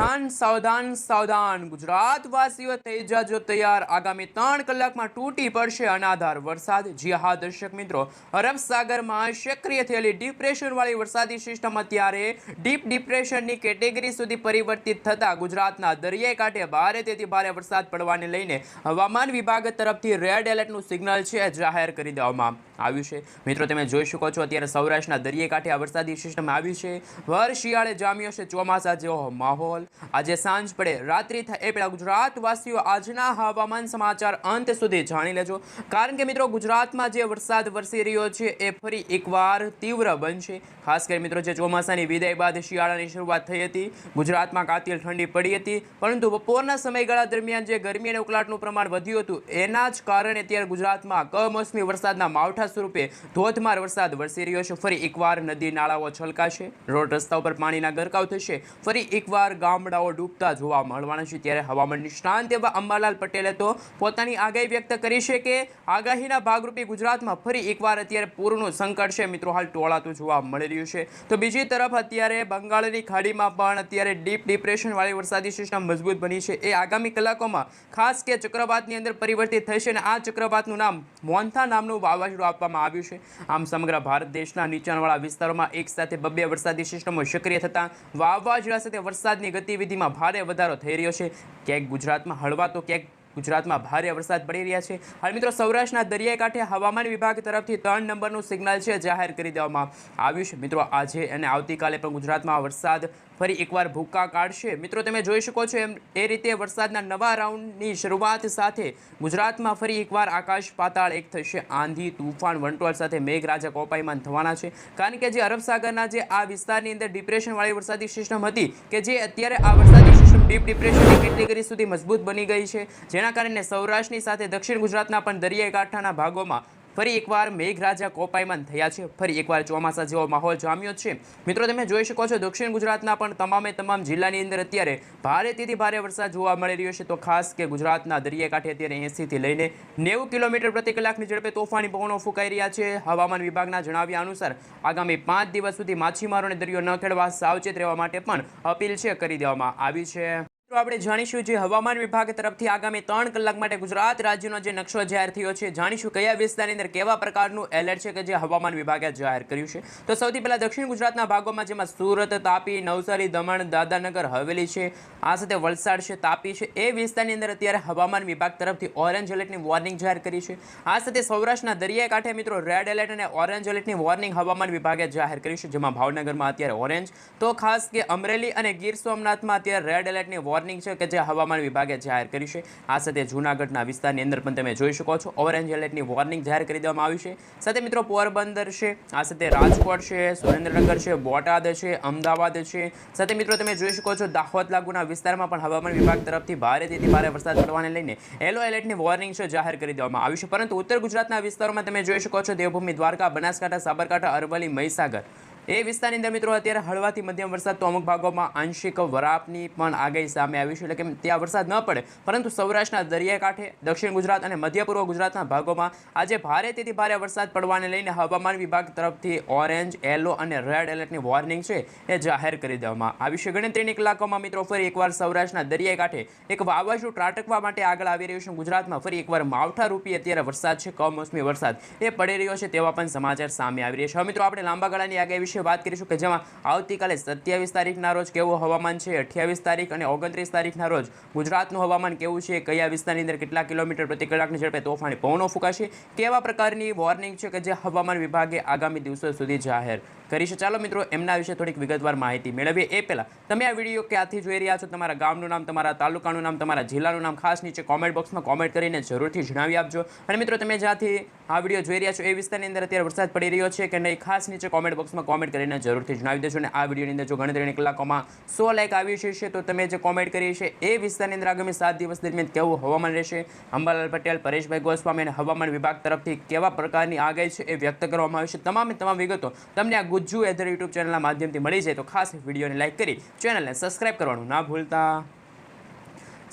સાવધાન સાવધાન સાવધાન ગુજરાતવાસીઓ થઈ જાજો તૈયાર આગામી 3 કલાકમાં તૂટી પડશે અનાધાર વરસાદ। જી હા દર્શક મિત્રો, અરબ સાગરમાં સક્રિય થયેલી ડિપ્રેશનવાળી વરસાદી સિસ્ટમ અત્યારે ડીપ ડિપ્રેશનની કેટેગરી સુધી પરિવર્તિત થતા ગુજરાતના દરિયાઈ કાંઠે ભારેથી ભારે વરસાદ પડવાને લઈને હવામાન વિભાગ તરફથી રેડ એલર્ટનું સિગ્નલ છે જાહેર કરી દેવામાં આવ્યું છે। મિત્રો તમે જોઈ શકો છો અત્યારે સૌરાષ્ટ્રના દરિયાઈ કાંઠે આ વરસાદી સિસ્ટમ આવી છે। ભર શિયાળે જામ્યો છે ચોમાસા જેવો માહોલ। આજે સાંજ પડે રાત્રિ થાય એ પહેલા ગુજરાતવાસીઓ આજના હવામાન સમાચાર અંત સુધી જાણી લેજો, કારણ કે મિત્રો ગુજરાતમાં જે વરસાદ વરસી રહ્યો છે એ ફરી એકવાર તીવ્ર બનશે। ખાસ કરી મિત્રો જે ચોમાસાની વિદાય બાદ શિયાળાની શરૂઆત થઈ હતી, ગુજરાતમાં કાતિલ ઠંડી પડી હતી, પરંતુ બપોરના સમયગાળા દરમિયાન જે ગરમી અને ઉકળાટનું પ્રમાણ વધ્યું હતું એના જ કારણે અત્યારે ગુજરાતમાં કમોસમી વરસાદના માવઠા સ્વરૂપે ધોધમાર વરસાદ વરસી રહ્યો છે। ફરી એકવાર નદી નાળાઓ છલકાશે, રોડ રસ્તા ઉપર પાણીના ગરકાવ થશે, ફરી એકવાર ગામડાઓ ડૂબતા જોવા મળવાના છે। ત્યારે હવામાન નિષ્ણાંત એવા અંબાલાલ પટેલે તો પોતાની આગાહી વ્યક્ત કરી છે કે આગાહીના ભાગરૂપે ગુજરાતમાં ફરી એકવાર અત્યારે પૂરનું સંકટ છે મિત્રો હાલ ટોળાતું જોવા મળી રહ્યું છે। તો બીજી તરફ અત્યારે બંગાળની ખાડીમાં પણ અત્યારે ડીપ ડિપ્રેશનવાળી વરસાદી સિસ્ટમ મજબૂત બની છે। એ આગામી કલાકોમાં ખાસ કે ચક્રવાતની અંદર પરિવર્તિત થશે અને આ ચક્રવાતનું નામ મોન્થા નામનું વાવાઝોડું આપવામાં આવ્યું છે। આમ સમગ્ર ભારત દેશના નીચાણવાળા વિસ્તારોમાં એક સાથે બબ્બે વરસાદી સિસ્ટમો સક્રિય થતા વાવાઝોડા સાથે વરસાદની ગતિવિધિમાં ભારે વધારો થઈ રહ્યો છે। ક્યાંક ગુજરાતમાં હળવા તો ક્યાંક ગુજરાતમાં ભારે વરસાદ પડી રહ્યા છે। હાલ મિત્રો સૌરાષ્ટ્રના દરિયાઈ કાંઠે હવામાન વિભાગ તરફથી 3 નંબરનું સિગ્નલ છે જાહેર કરી દેવામાં આવ્યું છે। મિત્રો આજે અને આવતીકાલે પણ ગુજરાતમાં વરસાદ ફરી એકવાર ભૂક્કા કાઢશે। મિત્રો તમે જોઈ શકો છો એમ એ રીતે વરસાદના નવા રાઉન્ડની શરૂઆત સાથે ગુજરાતમાં ફરી એકવાર આકાશ પાતાળ એક થશે। આંધી તુફાન વંટોળ સાથે મેઘરાજા કોપાયમાન થવાના છે, કારણ કે જે અરબ સાગરના જે આ વિસ્તારની અંદર ડિપ્રેશનવાળી વરસાદી સિસ્ટમ હતી કે જે અત્યારે આ વરસાદી સિસ્ટમ ડીપ ડિપ્રેશનની કેટેગરી સુધી મજબૂત બની ગઈ છે, જેના કારણે સૌરાષ્ટ્રની સાથે દક્ષિણ ગુજરાતના પણ દરિયાઈ કાંઠાના ભાગોમાં ફરી એકવાર મેઘરાજા કોપાયમાન થયા છે, ફરી એકવાર ચોમાસા જેવો માહોલ જામ્યો છે। મિત્રો તમે જોઈ શકો છો દક્ષિણ ગુજરાતના પણ તમામ જિલ્લાની અંદર અત્યારે ભારેથી ભારે વરસાદ જોવા મળી રહ્યો છે। તો ખાસ કે ગુજરાતના દરિયા કાંઠે અત્યારે 80થી લઈને 90 કિલોમીટર પ્રતિ કલાકની ઝડપે તોફાની પવનો ફૂંકાઈ રહ્યા છે। હવામાન વિભાગના જણાવ્યા અનુસાર આગામી 5 દિવસ સુધી માછીમારોને દરિયો ન ખેડવા સાવચેત રહેવા માટે પણ અપીલ છે કરી દેવામાં આવી છે। આપણે જાણીશું જે હવામાન વિભાગ તરફથી આગામી 3 કલાક માટે ગુજરાત રાજ્યનો જે નકશો જાહેર થયો છે, જાણીશું કયા વિસ્તારની અંદર કેવા પ્રકારનું એલર્ટ છે કે જે હવામાન વિભાગે જાહેર કર્યું છે। તો સૌથી પહેલા દક્ષિણ ગુજરાતના ભાગોમાં જેમાં સુરત, તાપી, નવસારી, દમણ, દાદરાનગર હવેલી છે, આ સાથે વલસાડ છે, તાપી છે, એ વિસ્તારની અંદર અત્યારે હવામાન વિભાગ તરફથી ઓરેન્જ એલર્ટની વોર્નિંગ જાહેર કરી છે। આ સાથે સૌરાષ્ટ્રના દરિયાઈ કાંઠે મિત્રો રેડ એલર્ટ અને ઓરેન્જ એલર્ટની વોર્નિંગ હવામાન વિભાગે જાહેર કરી છે, જેમાં ભાવનગરમાં અત્યારે ઓરેન્જ, તો ખાસ કે અમરેલી અને ગીર સોમનાથમાં અત્યારે રેડ એલર્ટની વોર્નિંગ છે કે જે હવામાન વિભાગે જાહેર કરી છે। આ સાથે જૂનાગઢના વિસ્તારની અંદર પણ તમે જોઈ શકો છો ઓરેન્જ એલર્ટની વોર્નિંગ જાહેર કરી દેવામાં આવી છે। સાથે મિત્રો પોરબંદર છે, આ સાથે રાજકોટ છે, સુરેન્દ્રનગર છે, બોટાદ છે, અમદાવાદ છે, સાથે મિત્રો તમે જોઈ શકો છો દાહોદ લાગુના વિસ્તારમાં પણ હવામાન વિભાગ તરફથી ભારેથી ભારે વરસાદ પડવાને લઈને યલો એલર્ટની વોર્નિંગ છે જાહેર કરી દેવામાં આવી છે। પરંતુ ઉત્તર ગુજરાતના વિસ્તારોમાં તમે જોઈ શકો છો દેવભૂમિ, દ્વારકા, બનાસકાંઠા, સાબરકાંઠા, અરવલ્લી, મહીસાગર એ વિસ્તારની અંદર મિત્રો અત્યારે હળવાથી મધ્યમ વરસાદ, તો અમુક ભાગોમાં આંશિક વરાપની પણ આગાહી સામે આવી છે, એટલે કે ત્યાં વરસાદ ન પડે, પરંતુ સૌરાષ્ટ્રના દરિયાઈ કાંઠે, દક્ષિણ ગુજરાત અને મધ્ય પૂર્વ ગુજરાતના ભાગોમાં આજે ભારેથી ભારે વરસાદ પડવાને લઈને હવામાન વિભાગ તરફથી ઓરેન્જ, યલો અને રેડ એલર્ટની વોર્નિંગ છે એ જાહેર કરી દેવામાં આવી છે। ગણતરીની કલાકોમાં મિત્રો ફરી એકવાર સૌરાષ્ટ્રના દરિયાઈ કાંઠે એક વાવાઝોડું ત્રાટકવા માટે આગળ આવી રહ્યું છે। ગુજરાતમાં ફરી એકવાર માવઠા રૂપી અત્યારે વરસાદ છે, કમોસમી વરસાદ એ પડી રહ્યો છે તેવા પણ સમાચાર સામે આવી રહ્યા છે। હવે મિત્રો આપણે લાંબા ગાળાની આગાહી વિશે વાત કરીશું કે જેમાં આવતીકાલે 27 તારીખના રોજ કેવું હવામાન છે, 28 તારીખ અને 29 તારીખના રોજ ગુજરાતનું હવામાન કેવું છે, કયા વિસ્તારની અંદર કેટલા કિલોમીટર પ્રતિ કલાકની ઝડપે તોફાની પવનો ફૂંકાશે, કેવા પ્રકારની વોર્નિંગ છે કે જે હવામાન વિભાગે આગામી દિવસો સુધી જાહેર કરી છે। ચાલો મિત્રો એમના વિશે થોડીક વિગતવાર માહિતી મેળવીએ। એ પહેલા તમે આ વિડીયો ક્યાંથી જોઈ રહ્યા છો, તમારા ગામનું નામ, તમારા તાલુકાનું નામ, તમારા જિલ્લાનું નામ ખાસ નીચે કોમેન્ટ બોક્સમાં કોમેન્ટ કરીને જરૂરથી જણાવી આપજો। અને મિત્રો તમે જ્યાંથી આ વિડીયો જોઈ રહ્યા છો એ વિસ્તારની અંદર અત્યારે વરસાદ પડી રહ્યો છે કે નહીં, ખાસ નીચે કોમેન્ટ બોક્સમાં કોમેન્ટ કરીને જરૂરથી જણાવી દેજો। અને આ વિડીયોની અંદર જો ગણતરીની કલાકોમાં 100 લાઈક આવી છે તો તમે જે કોમેન્ટ કરી છે એ વિસ્તારની અંદર આગામી 7 દિવસ દરમિયાન કેવું હવામાન રહેશે, અંબાલાલ પટેલ, પરેશભાઈ ગોસ્વામી અને હવામાન વિભાગ તરફથી કેવા પ્રકારની આગાહી છે એ વ્યક્ત કરવામાં આવી છે, તમામ વિગતો તમને આ ગુજ્જુ એધર યુટ્યુબ ચેનલના માધ્યમથી મળી જાય તો ખાસ વિડીયોને લાઈક કરી ચેનલને સબસ્ક્રાઈબ કરવાનું ના ભૂલતા।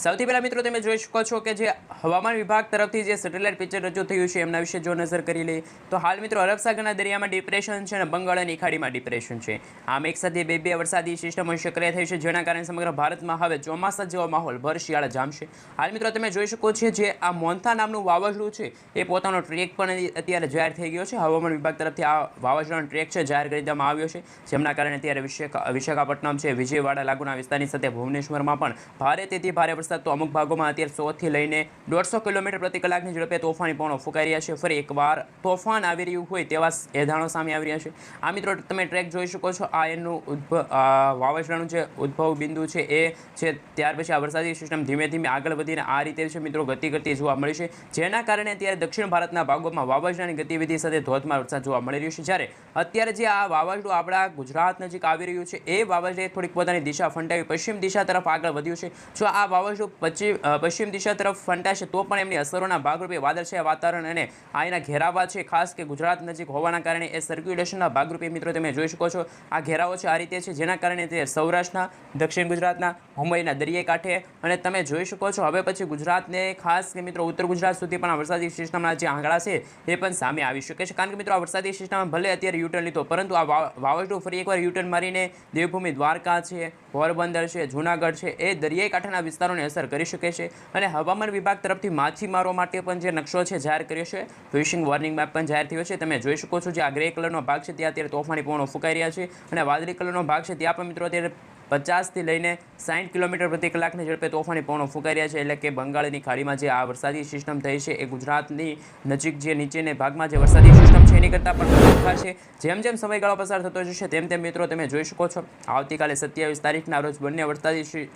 સૌથી પહેલા મિત્રો તમે જોઈ શકો છો કે જે હવામાન વિભાગ તરફથી જે સેટેલાઇટ પિક્ચર રજૂ થયું છે એમના વિશે જો નજર કરી લઈએ તો હાલ મિત્રો અરબ સાગરના દરિયામાં ડિપ્રેશન છે અને બંગાળની ખાડીમાં ડિપ્રેશન છે. આમ એક સાથે બે વરસાદી સિસ્ટમો સક્રિય થઈ છે, જેના કારણે સમગ્ર ભારતમાં હવે ચોમાસા જેવો માહોલ ભર શિયાળા જામશે. હાલ મિત્રો તમે જોઈ શકો છો જે આ મોન્થા નામનું વાવાઝોડું છે એ પોતાનો ટ્રેક પણ અત્યારે જાહેર થઈ ગયો છે. હવામાન વિભાગ તરફથી આ વાવાઝોડાનો ટ્રેક છે જાહેર કરી દેવામાં આવ્યો છે, જેમના કારણે અત્યારે વિશાખાપટ્ટનમ છે, વિજયવાડા લાગુના વિસ્તારની સાથે ભુવનેશ્વરમાં પણ ભારેથી ભારે વરસાદ, તો અમુક ભાગોમાં અત્યારે 100 થી લઈને 150 કિલોમીટર પ્રતિ કલાકની ઝડપે તોફાની પવનો ફૂંકાઈ રહ્યા છે. ફરી એકવાર તોફાન આવી રહ્યું હોય તેવા એધાણો સામે આવી રહ્યા છે. આ મિત્રો તમે ટ્રેક જોઈ શકો છો. આ એનું વાવાઝોડાનું જે ઉદ્ભવ બિંદુ છે એ છે. ત્યાર પછી આ વરસાદી સિસ્ટમ ધીમે ધીમે આગળ વધીને આ રીતે છે મિત્રો ગતિ કરતી જોવા મળી છે, જેના કારણે અત્યારે દક્ષિણ ભારતના ભાગોમાં વાવાઝોડાની ગતિવિધિ સાથે ધોધમાર વરસાદ જોવા મળી રહ્યો છે. જ્યારે અત્યારે જે આ વાવાઝોડું આપણા ગુજરાત નજીક આવી રહ્યું છે એ વાવાઝોડે થોડીક પોતાની દિશા ફંટાવી પશ્ચિમ દિશા તરફ આગળ વધ્યું છે. જો આ વાવાઝોડું પશ્ચિમ દિશા તરફ ફંટાશે તો પણ એમની અસરોના ભાગરૂપે વાદળછાયા વાતાવરણ અને આ એના ઘેરાવા છે ખાસ કે ગુજરાત નજીક હોવાના કારણે એ સર્ક્યુલેશનના ભાગરૂપે મિત્રો તમે જોઈ શકો છો આ ઘેરાવો છે આ રીતે છે, જેના કારણે તે સૌરાષ્ટ્રના, દક્ષિણ ગુજરાતના, મુંબઈના દરિયાઈ કાંઠે અને તમે જોઈ શકો છો હવે પછી ગુજરાતને ખાસ કે મિત્રો ઉત્તર ગુજરાત સુધી પણ આ વરસાદી સિસ્ટમના જે આંકડા છે એ પણ સામે આવી શકે છે. કારણ કે મિત્રો આ વરસાદી સિસ્ટમ ભલે અત્યારે યુટર્ન લીધો, પરંતુ આ વાવાઝોડું ફરી એકવાર યુટર્ન મારીને દેવભૂમિ દ્વારકા છે, પોરબંદર છે, જૂનાગઢ છે એ દરિયાઈ કાંઠાના વિસ્તારોને અસર કરી શકે છે. અને હવામાન વિભાગ તરફથી માછીમારો માટે પણ જે નકશો છે જાહેર કર્યો છે, ફિશિંગ વોર્નિંગ મેપ પણ જાહેર થયો છે. તમે જોઈ શકો છો જે આ ગ્રે કલરનો ભાગ છે ત્યાં અત્યારે તોફાની પવનો ફૂંકાઈ રહ્યા છે અને વાદળી કલરનો ભાગ છે ત્યાં પણ મિત્રો અત્યારે 50 થી લઈને 60 કિલોમીટર પ્રતિ કલાકની ઝડપે તોફાની પવનો ફૂંકાઈ રહ્યા છે. એટલે કે બંગાળની ખાડીમાં જે આ વરસાદી સિસ્ટમ થઈ છે એ ગુજરાતની નજીક જે નીચેના ભાગમાં જે વરસાદી સિસ્ટમ છે એની કરતાં પણ વધુ છે. જેમ જેમ સમયગાળો પસાર થતો જશે તેમ તેમ મિત્રો તમે જોઈ શકો છો આવતીકાલે 27 તારીખના રોજ બંને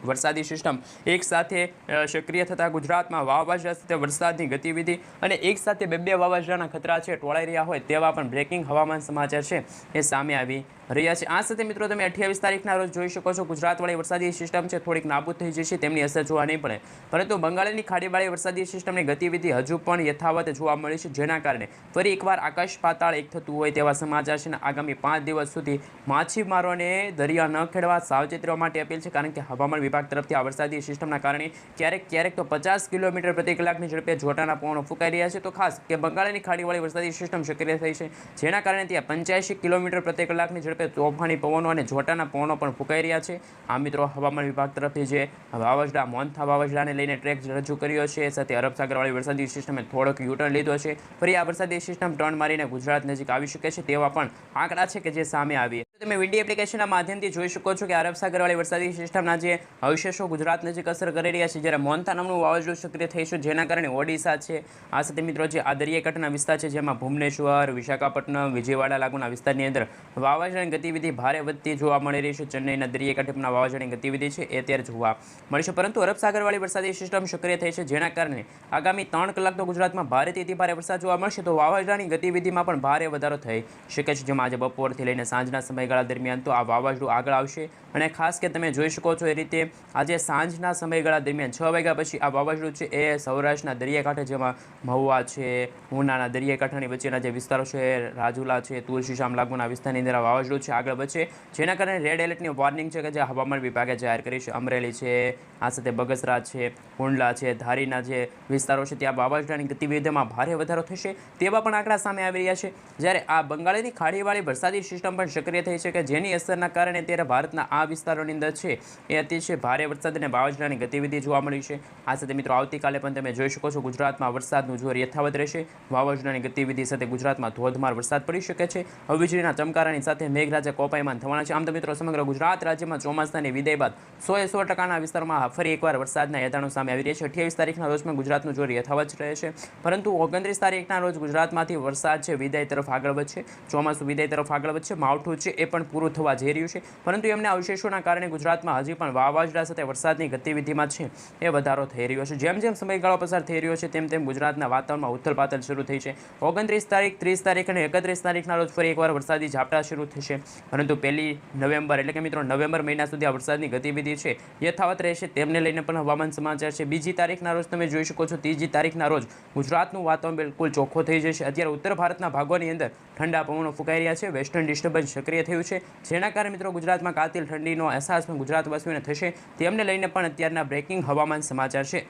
વરસાદી સિસ્ટમ એક સાથે સક્રિય થતાં ગુજરાતમાં વાવાઝોડા સાથે વરસાદની ગતિવિધિ અને એક સાથે બે વાવાઝોડાના ખતરા છે ટોળાઈ રહ્યા હોય તેવા પણ બ્રેકિંગ હવામાન સમાચાર છે એ સામે આવી રહ્યા છે. આ સાથે મિત્રો તમે 28 તારીખના રોજ જોઈ શકો છો ગુજરાતવાળી વરસાદી સિસ્ટમ છે થોડીક નાબૂદ થઈ જશે, તેમની અસર જોવા નહીં પડે, પરંતુ બંગાળની ખાડીવાળી વરસાદી સિસ્ટમની ગતિવિધિ હજુ પણ યથાવત જોવા મળી છે, જેના કારણે ફરી એકવાર આકાશ પાતાળ એક થતું હોય તેવા સમાચાર છે. આગામી 5 દિવસ સુધી માછીમારોને દરિયા ન ખેડવા સાવચેત રહેવા માટે અપીલ છે, કારણ કે હવામાન વિભાગ તરફથી આ વરસાદી સિસ્ટમના કારણે ક્યારેક તો 50 કિલોમીટર પ્રતિ કલાકની ઝડપે જોટાના પવનો ફૂંકાઈ રહ્યા છે. તો ખાસ કે બંગાળની ખાડીવાળી વરસાદી સિસ્ટમ સક્રિય થઈ છે, જેના કારણે ત્યાં 85 કિલોમીટર પ્રતિ કલાકની ઝડપે તોફાની પવનો અને જોટાના પવનો પણ ફૂંકાઈ રહ્યા છે. આ મિત્રો હવામાન વિભાગ તરફથી જે વાવાઝોડા મોન્થા વાવાઝોડાને લઈને ટ્રેક રજૂ કર્યો છે, સાથે અરબ સાગરવાળી વરસાદી સિસ્ટમે થોડોક યુટર્ન લીધો છે. ફરી આ વરસાદી સિસ્ટમ ટર્ન મારીને ગુજરાત નજીક આવી શકે છે તેવા પણ આંકડા છે કે જે સામે આવી. તમે વિન્ડી એપ્લિકેશનના માધ્યમથી જોઈ શકો છો કે અરબ સાગરવાળી વરસાદી સિસ્ટમના જે અવશેષો ગુજરાત નજીક અસર કરી રહ્યા છે, જ્યારે મોન્થા નામનું વાવાઝોડું સક્રિય થઈ છે, જેના કારણે ઓડિશા છે, આ સાથે મિત્રો જે આ દરિયાઈ કાંઠાના વિસ્તાર છે જેમાં ભુવનેશ્વર, વિશાખાપટ્ટનમ, વિજયવાડા લાગુના વિસ્તારની અંદર વાવાઝોડાની ગતિવિધિ ભારે વધતી જોવા મળી રહી છે. ચેન્નઈના દરિયાઈ કાંઠેના વાવાઝોડાની ગતિવિધિ છે એ અત્યારે જોવા મળી છે, પરંતુ અરબ સાગરવાળી વરસાદી સિસ્ટમ સક્રિય થઈ છે, જેના કારણે આગામી 3 કલાક તો ગુજરાતમાં ભારેથી ભારે વરસાદ જોવા મળશે. તો વાવાઝોડાની ગતિવિધિમાં પણ ભારે વધારો થઈ શકે છે, જેમાં આજે બપોરથી લઈને સાંજના સમયગાળા દરમિયાન તો આ વાવાઝોડું આગળ આવશે. અને ખાસ કે તમે જોઈ શકો છો એ રીતે આજે સાંજના સમયગાળા દરમિયાન 6 વાગ્યા પછી આ વાવાઝોડું છે એ સૌરાષ્ટ્રના દરિયાકાંઠે જેમાં મહુવા છે, ઉનાના દરિયાકાંઠાની વચ્ચેના જે વિસ્તારો છે, રાજુલા છે, તુલસીશામ લાગુના વિસ્તારની અંદર આ વાવાઝોડું છે આગળ વધશે, જેના કારણે રેડ એલર્ટની વોર્નિંગ છે કે જે હવામાન વિભાગે જાહેર કરી છે. અમરેલી છે, આ સાથે બગસરા છે, કુંડલા છે, ધારીના જે વિસ્તારો છે ત્યાં વાવાઝોડાની ગતિવિધિમાં ભારે વધારો થશે તેવા પણ આંકડા સામે આવી રહ્યા છે. જ્યારે આ બંગાળની ખાડીવાળી વરસાદી સિસ્ટમ પણ સક્રિય થઈ છે કે જેની અસરના કારણે અત્યારે ભારતના આ વિસ્તારોની અંદર છે એ અતિશય ભારે વરસાદ અને વાવાઝોડાની ગતિવિધિ જોવા મળી છે. આ સાથે મિત્રો આવતીકાલે પણ તમે જોઈ શકો છો ગુજરાતમાં વરસાદનું જોર યથાવત રહેશે. વાવાઝોડાની ગતિવિધિ સાથે ગુજરાતમાં ધોધમાર વરસાદ પડી શકે છે. વીજળીના ચમકારાની સાથે મેઘરાજા કોપાયમાન થવાના છે. આમ તો મિત્રો સમગ્ર ગુજરાત રાજ્યમાં ચોમાસાની વિદાય બાદ 100% વિસ્તારમાં ફરી એકવાર વરસાદના યથાણો સામે આવી રહ્યા છે. 28 તારીખના રોજ પણ ગુજરાતનું જોર યથાવત રહે છે, પરંતુ 29 તારીખના રોજ ગુજરાતમાંથી વરસાદ છે વિદાય તરફ આગળ વધશે, ચોમાસું વિદાય તરફ આગળ વધશે. માવઠું છે એ પણ પૂરું થવા જઈ રહ્યું છે, પરંતુ એમના અવશેષોના કારણે ગુજરાતમાં હજી પણ વાવાઝોડા સાથે વરસાદની ગતિવિધિમાં છે એ વધારો થઈ રહ્યો છે. જેમ જેમ સમયગાળો પસાર થઈ રહ્યો છે તેમ તેમ ગુજરાતના વાતાવરણમાં ઉથલપાથલ શરૂ થઈ છે. 29 તારીખ, 30 તારીખ અને 31 તારીખના રોજ ફરી એકવાર વરસાદી ઝાપટા શરૂ થશે, પરંતુ 1 નવેમ્બર એટલે કે મિત્રો નવેમ્બર મહિના સુધી આ વરસાદની ગતિવિધિ છે યથાવત રહેશે. તેમને લઈને પણ હવામાન સમાચાર છે. 2 તારીખના રોજ તમે જોઈ શકો છો 3 તારીખના રોજ ગુજરાતનું વાતાવરણ બિલકુલ ચોખ્ખો થઈ જશે. અત્યારે ઉત્તર ભારતના ભાગોની અંદર ઠંડા પવનો ફૂંકાઈ રહ્યા છે, વેસ્ટર્ન ડિસ્ટર્બન્સ સક્રિય થયું રહ્યું છે, જેના કારણે મિત્રો ગુજરાતમાં કાતિલ ઠંડીનો અહેસાસ પણ ગુજરાતવાસીઓને થશે. તેમને લઈને પણ અત્યારના બ્રેકિંગ હવામાન સમાચાર છે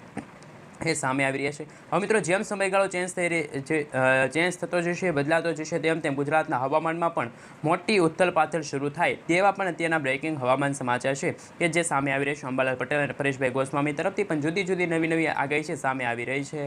એ સામે આવી રહ્યા છે. હવે મિત્રો જેમ સમયગાળો ચેન્જ થતો જશે, બદલાતો જશે, તેમ ગુજરાતના હવામાનમાં પણ મોટી ઉથલપાથલ શરૂ થાય તેવા પણ અત્યારના બ્રેકિંગ હવામાન સમાચાર છે કે જે સામે આવી રહ્યા છે. અંબાલાલ પટેલ અને પરેશભાઈ ગોસ્વામી તરફથી પણ જુદી જુદી નવી આગાહી છે સામે આવી રહી છે.